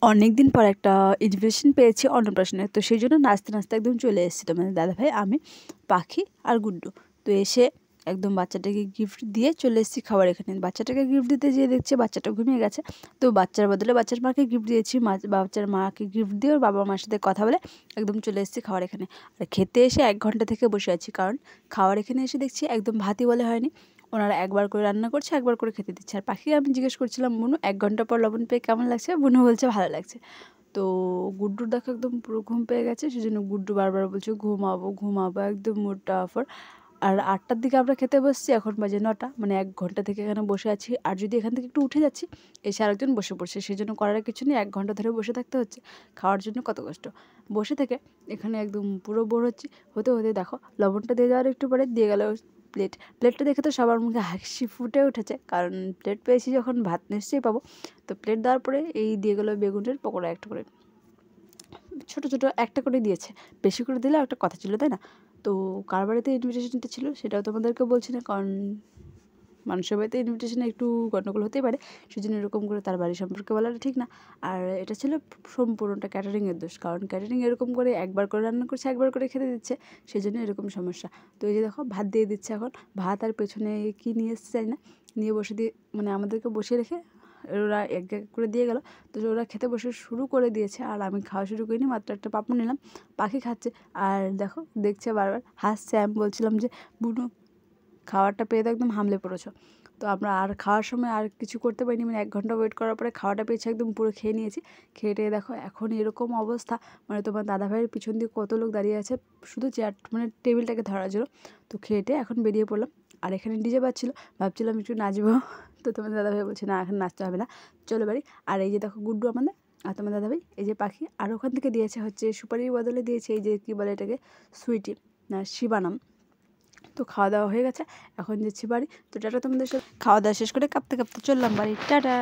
অনেক দিন পর একটা ইনভিটেশন পেয়েছি অন্নপ্রাশনের। তো সেই জন্য নাচতে নাচতে একদম চলে এসেছি তোমাদের দাদাভাই, আমি, পাখি আর গুড্ডু। তো এসে একদম বাচ্চাটাকে গিফট দিয়ে চলে এসেছি খাবার এখানে। বাচ্চাটাকে গিফট দিতে যেয়ে দেখছি বাচ্চাটা ঘুমিয়ে গেছে। তো বাচ্চার বদলে বাচ্চার মাকে গিফট দিয়েছি। বাচ্চার মাকে গিফট দিয়ে ওর বাবা মার সাথে কথা বলে একদম চলে এসেছি খাবার এখানে। আর খেতে এসে 1 ঘন্টা থেকে বসে আছি, কারণ খাবার এখানে এসে দেখছি একদম ভাতই বলে হয়নি। ওনারা একবার করে রান্না করছে, একবার করে খেতে দিচ্ছে। আর পাখিকে আমি জিজ্ঞেস করছিলাম, বুনু 1 ঘন্টা পর লবণ পেয়ে কেমন লাগছে? বুনু বলছে ভালো লাগছে। তো গুড্ডুর দেখো একদম পুরো ঘুম পেয়ে গেছে, সেজন্য গুড্ডু বারবার বলছে ঘুমাবো ঘুমাবো, একদম মুডটা অফার। আর 8টার দিকে আমরা খেতে বসছি, এখন বাজে 9টা, মানে 1 ঘন্টা থেকে এখানে বসে আছি। আর যদি এখান থেকে একটু উঠে যাচ্ছি, এসে আরেকজন বসে পড়ছে, সেই জন্য করার কিছু নেই, 1 ঘন্টা ধরে বসে থাকতে হচ্ছে। খাওয়ার জন্য কত কষ্ট, বসে থেকে এখানে একদম পুরো বোর হচ্ছি। হতে হতে দেখো লবণটা দিয়ে যাওয়ার একটু পরে দিয়ে গেল প্লেটটা দেখে তো সবার মুখে হাসি ফুটে উঠেছে, কারণ প্লেট পেয়েছি যখন ভাত নিশ্চয়ই পাবো। তো প্লেট দেওয়ার পরে এই দিয়ে গেলো বেগুনের পকোড়া একটা করে, ছোটো ছোটো একটা করে দিয়েছে। বেশি করে দিলে একটা কথা ছিল, তাই না? তো কার বাড়িতে ইনভিটেশনটা ছিল সেটাও তোমাদেরকে বলছি না, কারণ মানুষের বাড়িতে ইনভিটেশনে একটু গণ্ডগোল হতেই পারে, সেজন্য এরকম করে তার বাড়ি সম্পর্কে বলাটা ঠিক না। আর এটা ছিল সম্পূর্ণটা ক্যাটারিংয়ের দোষ, কারণ ক্যাটারিং এরকম করে একবার করে রান্না করছে, একবার করে খেতে দিচ্ছে, সেই জন্য এরকম সমস্যা। তো এই যে দেখো ভাত দিয়ে দিচ্ছে এখন, ভাত আর পেছনে কী নিয়ে এসছে জানি না, নিয়ে বসে দিয়ে মানে আমাদেরকে বসিয়ে রেখে ওরা এক এক করে দিয়ে গেল। তো ওরা খেতে বসে শুরু করে দিয়েছে, আর আমি খাওয়া শুরু করিনি, মাত্র একটা পাপড় নিলাম। পাখি খাচ্ছে আর দেখো দেখছে, বারবার হাসছে। আমি বলছিলাম যে বুনু খাবারটা পেয়ে তো একদম হামলে পড়েছো। তো আমরা আর খাওয়ার সময় আর কিছু করতে পারিনি, মানে 1 ঘন্টা ওয়েট করার পরে খাওয়াটা পেয়েছি, একদম পুরো খেয়ে নিয়েছি। খেয়ে টেয়ে দেখো এখন এরকম অবস্থা, মানে তোমার দাদাভাইয়ের পিছন দিয়ে কত লোক দাঁড়িয়ে আছে শুধু চেয়ার মানে টেবিলটাকে ধরার জন্য। তো খেয়ে টেয়ে এখন বেরিয়ে পড়লাম। আর এখানে ডিজে বাজছিল, ভাবছিলাম একটু নাচবো। তো তোমার দাদাভাই বলছে না, এখন নাচতে হবে না, চলো বাড়ি। আর এই যে দেখো গুড্ডু আমাদের, আর তোমার দাদাভাই এই যে পাখি। আর ওখান থেকে দিয়েছে হচ্ছে সুপারির বদলে দিয়েছে এই যে কী বলে এটাকে, সুইটি না শিবানাম। তো খাওয়া দাওয়া হয়ে গেছে, এখন যাচ্ছি বাড়ি। তো টাটা তোমাদের সাথে, খাওয়া দাওয়া শেষ করে কাঁপতে কাঁপতে চললাম বাড়ি, টাটা।